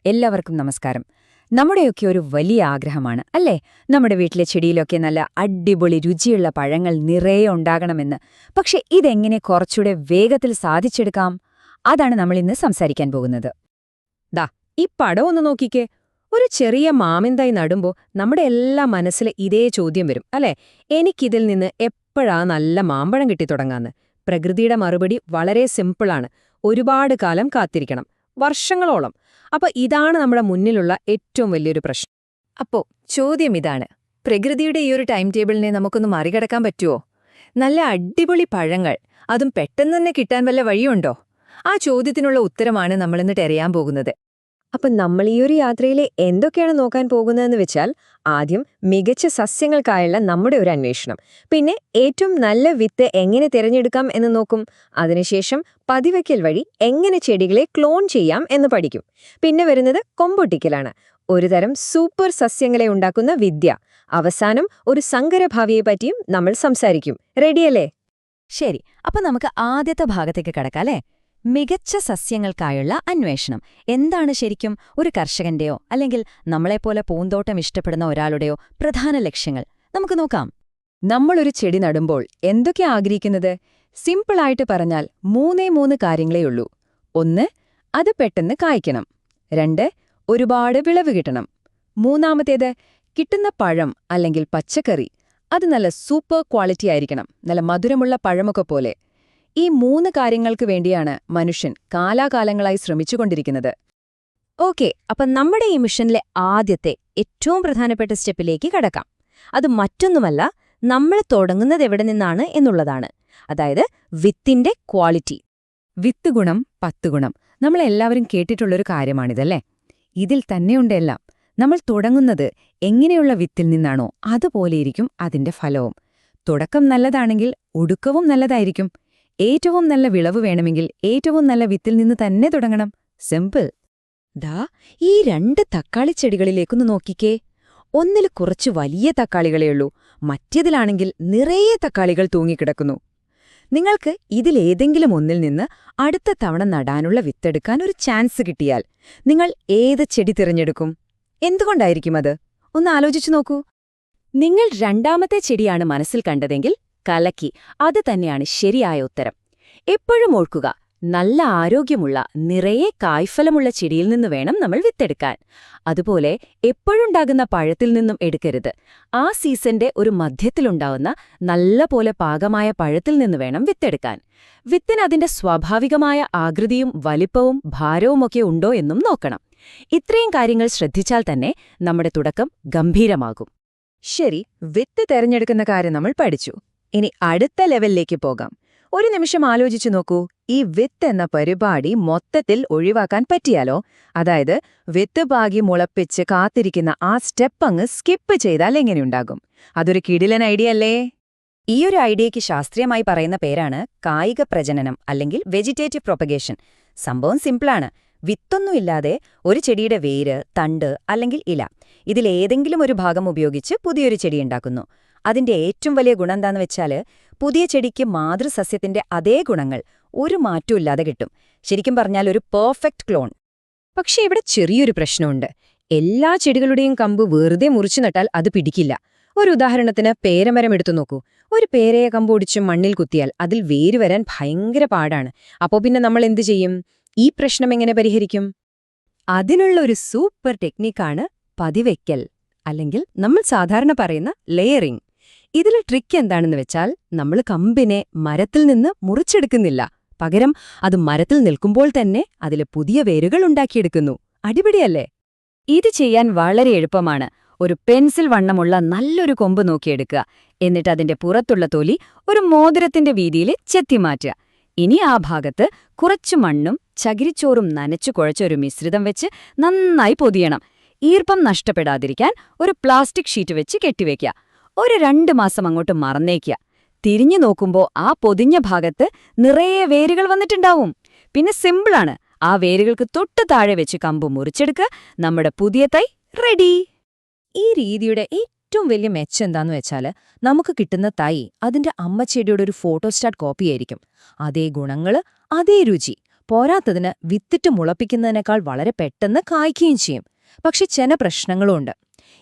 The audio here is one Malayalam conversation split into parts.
എല്ലാവർക്കും നമസ്കാരം. നമ്മുടെയൊക്കെ ഒരു വലിയ ആഗ്രഹമാണ് അല്ലേ, നമ്മുടെ വീട്ടിലെ ചെടിയിലൊക്കെ നല്ല അടിപൊളി രുചിയുള്ള പഴങ്ങൾ നിറയെ ഉണ്ടാകണമെന്ന്. പക്ഷെ ഇതെങ്ങനെ കുറച്ചുകൂടെ വേഗത്തിൽ സാധിച്ചെടുക്കാം? അതാണ് നമ്മൾ ഇന്ന് സംസാരിക്കാൻ പോകുന്നത്. ദാ ഈ പടം ഒന്ന് നോക്കിക്കേ. ഒരു ചെറിയ മാമിൻ തൈ നടുമ്പോ നമ്മുടെ എല്ലാ മനസ്സിൽ ഇതേ ചോദ്യം വരും അല്ലേ, എനിക്കിതിൽ നിന്ന് എപ്പോഴാ നല്ല മാമ്പഴം കിട്ടിത്തുടങ്ങാന്ന്. പ്രകൃതിയുടെ മറുപടി വളരെ സിമ്പിളാണ്. ഒരുപാട് കാലം കാത്തിരിക്കണം, വർഷങ്ങളോളം. അപ്പൊ ഇതാണ് നമ്മുടെ മുന്നിലുള്ള ഏറ്റവും വലിയൊരു പ്രശ്നം. അപ്പോ ചോദ്യം ഇതാണ്, പ്രകൃതിയുടെ ഈ ഒരു ടൈം ടേബിളിനെ നമുക്കൊന്ന് മറികടക്കാൻ പറ്റുമോ? നല്ല അടിപൊളി പഴങ്ങൾ, അതും പെട്ടെന്ന് തന്നെ കിട്ടാൻ വല്ല വഴിയുണ്ടോ? ആ ചോദ്യത്തിനുള്ള ഉത്തരമാണ് നമ്മളിന്ന് തെരയാൻ പോകുന്നത്. അപ്പൊ നമ്മൾ ഈ ഒരു യാത്രയിലെ എന്തൊക്കെയാണ് നോക്കാൻ പോകുന്നതെന്ന് വെച്ചാൽ, ആദ്യം മികച്ച സസ്യങ്ങൾക്കായുള്ള നമ്മുടെ ഒരു അന്വേഷണം, പിന്നെ ഏറ്റവും നല്ല വിത്ത് എങ്ങനെ തിരഞ്ഞെടുക്കാം എന്ന് നോക്കും. അതിനുശേഷം പതിവയ്ക്കൽ വഴി എങ്ങനെ ചെടികളെ ക്ലോൺ ചെയ്യാം എന്ന് പഠിക്കും. പിന്നെ വരുന്നത് കൊമ്പൊട്ടിക്കലാണ്, ഒരുതരം സൂപ്പർ സസ്യങ്ങളെ ഉണ്ടാക്കുന്ന വിദ്യ. അവസാനം ഒരു സങ്കരഭാവിയെപ്പറ്റിയും നമ്മൾ സംസാരിക്കും. റെഡിയല്ലേ? ശരി, അപ്പൊ നമുക്ക് ആദ്യത്തെ ഭാഗത്തേക്ക് കടക്കാം അല്ലേ? മികച്ച സസ്യങ്ങൾക്കായുള്ള അന്വേഷണം. എന്താണ് ശരിക്കും ഒരു കർഷകന്റെയോ അല്ലെങ്കിൽ നമ്മളെപ്പോലെ പൂന്തോട്ടം ഇഷ്ടപ്പെടുന്ന ഒരാളുടെയോ പ്രധാന ലക്ഷ്യങ്ങൾ? നമുക്ക് നോക്കാം. നമ്മളൊരു ചെടി നടുമ്പോൾ എന്തൊക്കെ ആഗ്രഹിക്കുന്നത്? സിമ്പിളായിട്ട് പറഞ്ഞാൽ മൂന്നേ കാര്യങ്ങളേയുള്ളൂ. 1, അത് പെട്ടെന്ന് കായ്ക്കണം. 2, ഒരുപാട് വിളവ് കിട്ടണം. മൂന്നാമത്തേത്, കിട്ടുന്ന പഴം അല്ലെങ്കിൽ പച്ചക്കറി അത് നല്ല സൂപ്പർ ക്വാളിറ്റി ആയിരിക്കണം, നല്ല മധുരമുള്ള പഴമൊക്കെ പോലെ. ഈ 3 കാര്യങ്ങൾക്ക് വേണ്ടിയാണ് മനുഷ്യൻ കാലാകാലങ്ങളായി ശ്രമിച്ചുകൊണ്ടിരിക്കുന്നത്. ഓക്കെ, അപ്പം നമ്മുടെ ഈ മിഷനിലെ ആദ്യത്തെ ഏറ്റവും പ്രധാനപ്പെട്ട സ്റ്റെപ്പിലേക്ക് കടക്കാം. അത് മറ്റൊന്നുമല്ല, നമ്മൾ തുടങ്ങുന്നത് എവിടെ നിന്നാണ് എന്നുള്ളതാണ്. അതായത് വിത്തിന്റെ ക്വാളിറ്റി. വിത്ത് ഗുണം 10 ഗുണം, നമ്മളെല്ലാവരും കേട്ടിട്ടുള്ളൊരു കാര്യമാണിതല്ലേ? ഇതിൽ തന്നെയുണ്ട് എല്ലാം. നമ്മൾ തുടങ്ങുന്നത് എങ്ങനെയുള്ള വിത്തിൽ നിന്നാണോ അതുപോലെയിരിക്കും അതിന്റെ ഫലവും. തുടക്കം നല്ലതാണെങ്കിൽ ഒടുക്കവും നല്ലതായിരിക്കും. ഏറ്റവും നല്ല വിളവ് വേണമെങ്കിൽ ഏറ്റവും നല്ല വിത്തിൽ നിന്ന് തന്നെ തുടങ്ങണം. സിമ്പിൾ. ദാ ഈ 2 തക്കാളിച്ചെടികളിലേക്കൊന്ന് നോക്കിക്കേ. ഒന്നിൽ കുറച്ച് വലിയ തക്കാളികളേയുള്ളൂ, മറ്റേതിലാണെങ്കിൽ നിറയെ തക്കാളികൾ തൂങ്ങിക്കിടക്കുന്നു. നിങ്ങൾക്ക് ഇതിലേതെങ്കിലും ഒന്നിൽ നിന്ന് അടുത്ത തവണ നടാനുള്ള വിത്തെടുക്കാൻ ഒരു ചാൻസ് കിട്ടിയാൽ നിങ്ങൾ ഏത് ചെടി തിരഞ്ഞെടുക്കും? എന്തുകൊണ്ടായിരിക്കും അത്? ഒന്ന് ആലോചിച്ചു നോക്കൂ. നിങ്ങൾ രണ്ടാമത്തെ ചെടിയാണ് മനസ്സിൽ കണ്ടതെങ്കിൽ കലക്കി, അത് തന്നെയാണ് ശരിയായ ഉത്തരം. എപ്പോഴും ഓർക്കുക, നല്ല ആരോഗ്യമുള്ള നിറയെ കായ്ഫലമുള്ള ചെടിയിൽ നിന്ന് വേണം നമ്മൾ വിത്തെടുക്കാൻ. അതുപോലെ എപ്പോഴുണ്ടാകുന്ന പഴത്തിൽ നിന്നും എടുക്കരുത്. ആ സീസന്റെ ഒരു മധ്യത്തിലുണ്ടാവുന്ന നല്ല പോലെ പാകമായ പഴത്തിൽ നിന്ന് വേണം വിത്തെടുക്കാൻ. വിത്തിന് അതിന്റെ സ്വാഭാവികമായ ആകൃതിയും വലിപ്പവും ഭാരവുമൊക്കെ ഉണ്ടോ എന്നും നോക്കണം. ഇത്രയും കാര്യങ്ങൾ ശ്രദ്ധിച്ചാൽ തന്നെ നമ്മുടെ തുടക്കം ഗംഭീരമാകും. ശരി, വിത്ത് തെരഞ്ഞെടുക്കുന്ന കാര്യം നമ്മൾ പഠിച്ചു. ഇനി അടുത്ത ലെവലിലേക്ക് പോകാം. ഒരു നിമിഷം ആലോചിച്ചു നോക്കൂ, ഈ വിത്ത് എന്ന പരിപാടി മൊത്തത്തിൽ ഒഴിവാക്കാൻ പറ്റിയാലോ? അതായത് വിത്ത് പാകി മുളപ്പിച്ച് കാത്തിരിക്കുന്ന ആ സ്റ്റെപ്പ് അങ്ങ് സ്കിപ്പ് ചെയ്താൽ എങ്ങനെയുണ്ടാകും? അതൊരു കിടിലൻ ഐഡിയ അല്ലേ? ഈയൊരു ഐഡിയയ്ക്ക് ശാസ്ത്രീയമായി പറയുന്ന പേരാണ് കായിക പ്രജനനം അല്ലെങ്കിൽ വെജിറ്റേറ്റീവ് പ്രൊപ്പഗേഷൻ. സംഭവം സിമ്പിളാണ്. വിത്തൊന്നുമില്ലാതെ ഒരു ചെടിയുടെ വേര്, തണ്ട് അല്ലെങ്കിൽ ഇല, ഇതിലേതെങ്കിലും ഒരു ഭാഗം ഉപയോഗിച്ച് പുതിയൊരു ചെടിയുണ്ടാക്കുന്നു. അതിന്റെ ഏറ്റവും വലിയ ഗുണം എന്താന്ന് വെച്ചാൽ, പുതിയ ചെടിക്ക് മാതൃസസ്യത്തിന്റെ അതേ ഗുണങ്ങൾ ഒരു മാറ്റമില്ലാതെ കിട്ടും. ശരിക്കും പറഞ്ഞാൽ ഒരു പെർഫെക്റ്റ് ക്ലോൺ. പക്ഷേ ഇവിടെ ചെറിയൊരു പ്രശ്നമുണ്ട്. എല്ലാ ചെടികളുടെയും കമ്പ് വെറുതെ മുറിച്ചു നട്ടാൽ അത് പിടിക്കില്ല. ഒരു ഉദാഹരണത്തിന് പേരമരം എടുത്തു നോക്കൂ. ഒരു പേരയെ കമ്പൊടിച്ച് മണ്ണിൽ കുത്തിയാൽ അതിൽ വേര് വരാൻ ഭയങ്കര പാടാണ്. അപ്പോ പിന്നെ നമ്മൾ എന്തു ചെയ്യും? ഈ പ്രശ്നം എങ്ങനെ പരിഹരിക്കും? അതിനുള്ള ഒരു സൂപ്പർ ടെക്നിക്കാണ് പതിവയ്ക്കൽ, അല്ലെങ്കിൽ നമ്മൾ സാധാരണ പറയുന്ന ലെയറിംഗ്. ഇതിൽ ട്രിക്ക് എന്താണെന്ന് വെച്ചാൽ, നമ്മൾ കമ്പിനെ മരത്തിൽ നിന്ന് മുറിച്ചെടുക്കുന്നില്ല, പകരം അത് മരത്തിൽ നിൽക്കുമ്പോൾ തന്നെ അതിലെ പുതിയ വേരുകൾ ഉണ്ടാക്കിയെടുക്കുന്നു. അടിപൊളിയല്ലേ? ഇത് ചെയ്യാൻ വളരെ എളുപ്പമാണ്. ഒരു പെൻസിൽ വണ്ണമുള്ള നല്ലൊരു കൊമ്പ് നോക്കിയെടുക്കുക. എന്നിട്ട് അതിന്റെ പുറത്തുള്ള തൊലി ഒരു മോതിരത്തിന്റെ വീതിയിൽ ചെത്തിമാറ്റുക. ഇനി ആ ഭാഗത്ത് കുറച്ചു മണ്ണും ചകിരിച്ചോറും നനച്ചു കുഴച്ചൊരു മിശ്രിതം വെച്ച് നന്നായി പൊതിയണം. ഈർപ്പം നഷ്ടപ്പെടാതിരിക്കാൻ ഒരു പ്ലാസ്റ്റിക് ഷീറ്റ് വെച്ച് കെട്ടിവെക്കുക. ഒരു 2 മാസം അങ്ങോട്ട് മറന്നേക്കുക. തിരിഞ്ഞു നോക്കുമ്പോൾ ആ പൊതിഞ്ഞ ഭാഗത്ത് നിറയെ വേരുകൾ വന്നിട്ടുണ്ടാവും. പിന്നെ സിമ്പിളാണ്, ആ വേരുകൾക്ക് തൊട്ടു താഴെ വെച്ച് കമ്പ് മുറിച്ചെടുക്കുക. നമ്മുടെ പുതിയ തൈ റെഡി. ഈ രീതിയുടെ ഏറ്റവും വലിയ മെച്ചം എന്താന്ന് വെച്ചാൽ, നമുക്ക് കിട്ടുന്ന തൈ അതിന്റെ അമ്മച്ചെടിയുടെ ഒരു ഫോട്ടോസ്റ്റാറ്റ് കോപ്പിയായിരിക്കും. അതേ ഗുണങ്ങള്, അതേ രുചി, പോരാത്തതിന് വിത്തിട്ട് മുളപ്പിക്കുന്നതിനേക്കാൾ വളരെ പെട്ടെന്ന് കായ്ക്കുകയും ചെയ്യും. പക്ഷെ ചില പ്രശ്നങ്ങളുമുണ്ട്.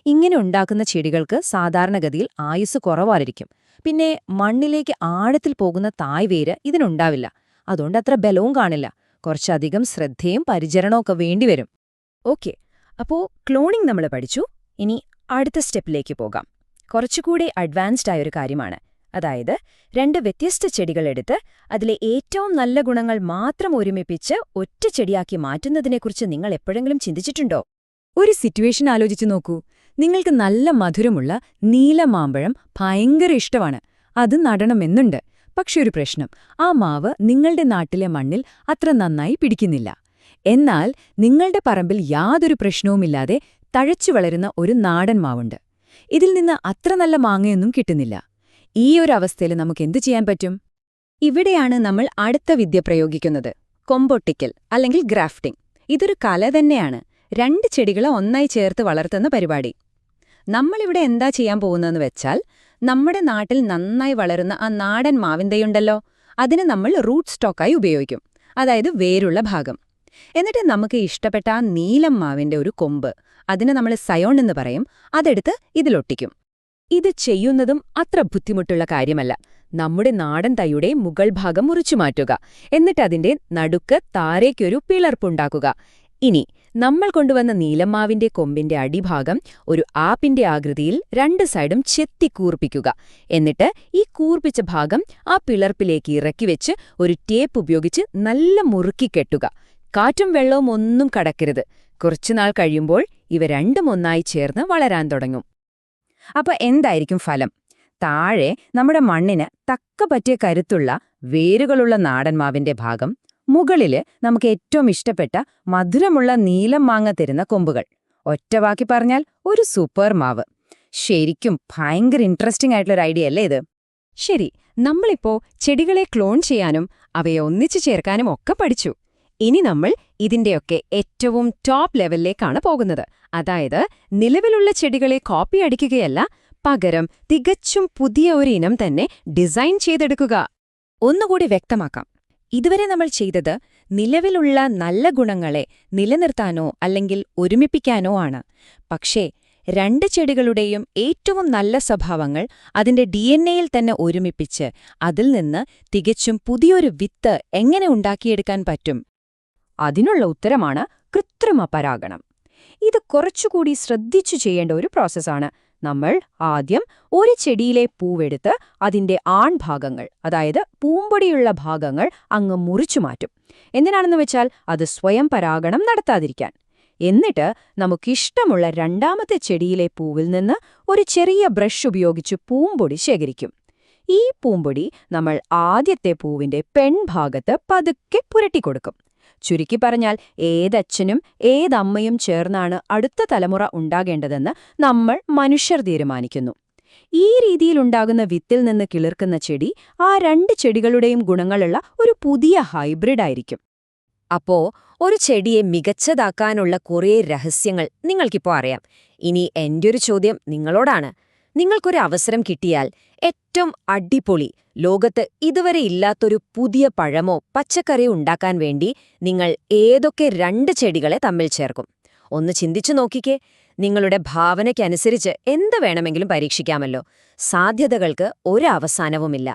ഇങ്ങനെ ഉണ്ടാക്കുന്ന ചെടികൾക്ക് സാധാരണഗതിയിൽ ആയുസ് കുറവായിരിക്കും. പിന്നെ മണ്ണിലേക്ക് ആഴത്തിൽ പോകുന്ന തായ്വേര് ഇതിനുണ്ടാവില്ല. അതുകൊണ്ട് അത്ര ബലവും കാണില്ല. കുറച്ചധികം ശ്രദ്ധയും പരിചരണമൊക്കെ വേണ്ടിവരും. ഓക്കെ, അപ്പോൾ ക്ലോണിംഗ് നമ്മൾ പഠിച്ചു. ഇനി അടുത്ത സ്റ്റെപ്പിലേക്ക് പോകാം. കുറച്ചുകൂടി അഡ്വാൻസ്ഡ് ആയൊരു കാര്യമാണ്. അതായത് 2 വ്യത്യസ്ത ചെടികളെടുത്ത് അതിലെ ഏറ്റവും നല്ല ഗുണങ്ങൾ മാത്രം ഒരുമിപ്പിച്ച് ഒറ്റ ചെടിയാക്കി മാറ്റുന്നതിനെക്കുറിച്ച് നിങ്ങൾ എപ്പോഴെങ്കിലും ചിന്തിച്ചിട്ടുണ്ടോ? ഒരു സിറ്റുവേഷൻ ആലോചിച്ചു നോക്കൂ. നിങ്ങൾക്ക് നല്ല മധുരമുള്ള നീലമാമ്പഴം ഭയങ്കര ഇഷ്ടമാണ്. അത് നടണമെന്നുണ്ട്. പക്ഷെ ഒരു പ്രശ്നം, ആ മാവ് നിങ്ങളുടെ നാട്ടിലെ മണ്ണിൽ അത്ര നന്നായി പിടിക്കുന്നില്ല. എന്നാൽ നിങ്ങളുടെ പറമ്പിൽ യാതൊരു പ്രശ്നവുമില്ലാതെ തഴച്ചു വളരുന്ന ഒരു നാടൻ മാവുണ്ട്. ഇതിൽ നിന്ന് അത്ര നല്ല മാങ്ങയൊന്നും കിട്ടുന്നില്ല. ഈ ഒരു അവസ്ഥയിൽ നമുക്കെന്തു ചെയ്യാൻ പറ്റും? ഇവിടെയാണ് നമ്മൾ അടുത്ത വിദ്യ പ്രയോഗിക്കുന്നത്, കൊമ്പൊട്ടിക്കൽ അല്ലെങ്കിൽ ഗ്രാഫ്റ്റിംഗ്. ഇതൊരു കല തന്നെയാണ്. 2 ചെടികളെ ഒന്നായി ചേർത്ത് വളർത്തുന്ന പരിപാടി. നമ്മളിവിടെ എന്താ ചെയ്യാൻ പോകുന്നതെന്ന് വെച്ചാൽ, നമ്മുടെ നാട്ടിൽ നന്നായി വളരുന്ന ആ നാടൻ മാവിന്തയുണ്ടല്ലോ, അതിനെ നമ്മൾ റൂട്ട് സ്റ്റോക്കായി ഉപയോഗിക്കും. അതായത് വേരുള്ള ഭാഗം. എന്നിട്ട് നമുക്ക് ഇഷ്ടപ്പെട്ട ആ നീലം മാവിന്റെ ഒരു കൊമ്പ്, അതിനെ നമ്മൾ സയോൺ എന്ന് പറയും, അതെടുത്ത് ഇതിലൊട്ടിക്കും. ഇത് ചെയ്യുന്നതും അത്ര ബുദ്ധിമുട്ടുള്ള കാര്യമല്ല. നമ്മുടെ നാടൻ തൈയുടെ മുകൾ ഭാഗം മുറിച്ചുമാറ്റുക. എന്നിട്ട് അതിന്റെ നടുക്ക് താരേക്കൊരു പിളർപ്പുണ്ടാക്കുക. ഇനി നമ്മൾ കൊണ്ടുവന്ന നീലമ്മാവിന്റെ കൊമ്പിന്റെ അടിഭാഗം ഒരു ആപ്പിന്റെ ആകൃതിയിൽ 2 സൈഡും ചെത്തിക്കൂർപ്പിക്കുക. എന്നിട്ട് ഈ കൂർപ്പിച്ച ഭാഗം ആ പിളർപ്പിലേക്ക് ഇറക്കിവെച്ച് ഒരു ടേപ്പ് ഉപയോഗിച്ച് നല്ല മുറുക്കി കെട്ടുക. കാറ്റും വെള്ളവും ഒന്നും കടക്കരുത്. കുറച്ചുനാൾ കഴിയുമ്പോൾ ഇവ രണ്ടും ഒന്നായി ചേർന്ന് വളരാൻ തുടങ്ങും. അപ്പൊ എന്തായിരിക്കും ഫലം? താഴെ നമ്മുടെ മണ്ണിന് തക്ക പറ്റിയ കരുത്തുള്ള വേരുകളുള്ള നാടൻ മാവിന്റെ ഭാഗം, മുകളില് നമുക്ക് ഏറ്റവും ഇഷ്ടപ്പെട്ട മധുരമുള്ള നീലം മാങ്ങ തരുന്ന കൊമ്പുകൾ. ഒറ്റവാക്കി പറഞ്ഞാൽ ഒരു സൂപ്പർ മാവ്. ശരിക്കും ഭയങ്കര ഇൻട്രസ്റ്റിംഗ് ആയിട്ടുള്ളൊരു ഐഡിയ അല്ലേ ഇത്? ശരി, നമ്മളിപ്പോ ചെടികളെ ക്ലോൺ ചെയ്യാനും അവയെ ഒന്നിച്ചു ചേർക്കാനും ഒക്കെ പഠിച്ചു. ഇനി നമ്മൾ ഇതിന്റെയൊക്കെ ഏറ്റവും ടോപ്പ് ലെവലിലേക്കാണ് പോകുന്നത്. അതായത് നിലവിലുള്ള ചെടികളെ കോപ്പി അടിക്കുകയല്ല, പകരം തികച്ചും പുതിയ ഒരു ഇനം തന്നെ ഡിസൈൻ ചെയ്തെടുക്കുക. ഒന്നുകൂടി വ്യക്തമാക്കാം. ഇതുവരെ നമ്മൾ ചെയ്തത് നിലവിലുള്ള നല്ല ഗുണങ്ങളെ നിലനിർത്താനോ അല്ലെങ്കിൽ ഒരുമിപ്പിക്കാനോ ആണ്. പക്ഷേ 2 ചെടികളുടെയും ഏറ്റവും നല്ല സ്വഭാവങ്ങൾ അതിന്റെ DNA-യിൽ തന്നെ ഒരുമിപ്പിച്ച് അതിൽ നിന്ന് തികച്ചും പുതിയൊരു വിത്ത് എങ്ങനെ ഉണ്ടാക്കിയെടുക്കാൻ പറ്റും? അതിനുള്ള ഉത്തരമാണ് കൃത്രിമ പരാഗണം. ഇത് കുറച്ചുകൂടി ശ്രദ്ധിച്ചു ചെയ്യേണ്ട ഒരു പ്രോസസ്സാണ്. നമ്മൾ ആദ്യം ഒരു ചെടിയിലെ പൂവെടുത്ത് അതിന്റെ ആൺഭാഗങ്ങൾ, അതായത് പൂമ്പൊടിയുള്ള ഭാഗങ്ങൾ അങ്ങ് മുറിച്ചുമാറ്റും. എന്തിനാണെന്ന് വെച്ചാൽ അത് സ്വയം പരാഗണം നടത്താതിരിക്കാൻ. എന്നിട്ട് നമുക്കിഷ്ടമുള്ള 2ാമത്തെ ചെടിയിലെ പൂവിൽ നിന്ന് ഒരു ചെറിയ ബ്രഷ് ഉപയോഗിച്ച് പൂമ്പൊടി ശേഖരിക്കും. ഈ പൂമ്പൊടി നമ്മൾ ആദ്യത്തെ പൂവിന്റെ പെൺഭാഗത്ത് പതുക്കെ പുരട്ടിക്കൊടുക്കും. ചുരുക്കി പറഞ്ഞാൽ ഏതച്ഛനും ഏതമ്മയും ചേർന്നാണ് അടുത്ത തലമുറ ഉണ്ടാകേണ്ടതെന്ന് നമ്മൾ മനുഷ്യർ തീരുമാനിക്കുന്നു. ഈ രീതിയിലുണ്ടാകുന്ന വിത്തിൽ നിന്ന് കിളിർക്കുന്ന ചെടി ആ 2 ചെടികളുടെയും ഗുണങ്ങളുള്ള ഒരു പുതിയ ഹൈബ്രിഡായിരിക്കും. അപ്പോ ഒരു ചെടിയെ മികച്ചതാക്കാനുള്ള കുറേ രഹസ്യങ്ങൾ നിങ്ങൾക്കിപ്പോ അറിയാം. ഇനി എൻ്റെ ഒരു ചോദ്യം നിങ്ങളോടാണ്. നിങ്ങൾക്കൊരു അവസരം കിട്ടിയാൽ ഏറ്റവും അടിപൊളി, ലോകത്ത് ഇതുവരെ ഇല്ലാത്തൊരു പുതിയ പഴമോ പച്ചക്കറിയോ ഉണ്ടാക്കാൻ വേണ്ടി നിങ്ങൾ ഏതൊക്കെ 2 ചെടികളെ തമ്മിൽ ചേർക്കും? ഒന്ന് ചിന്തിച്ചു നോക്കിക്കേ. നിങ്ങളുടെ ഭാവനയ്ക്കനുസരിച്ച് എന്ത് വേണമെങ്കിലും പരീക്ഷിക്കാമല്ലോ. സാധ്യതകൾക്ക് ഒരു അവസാനവുമില്ല.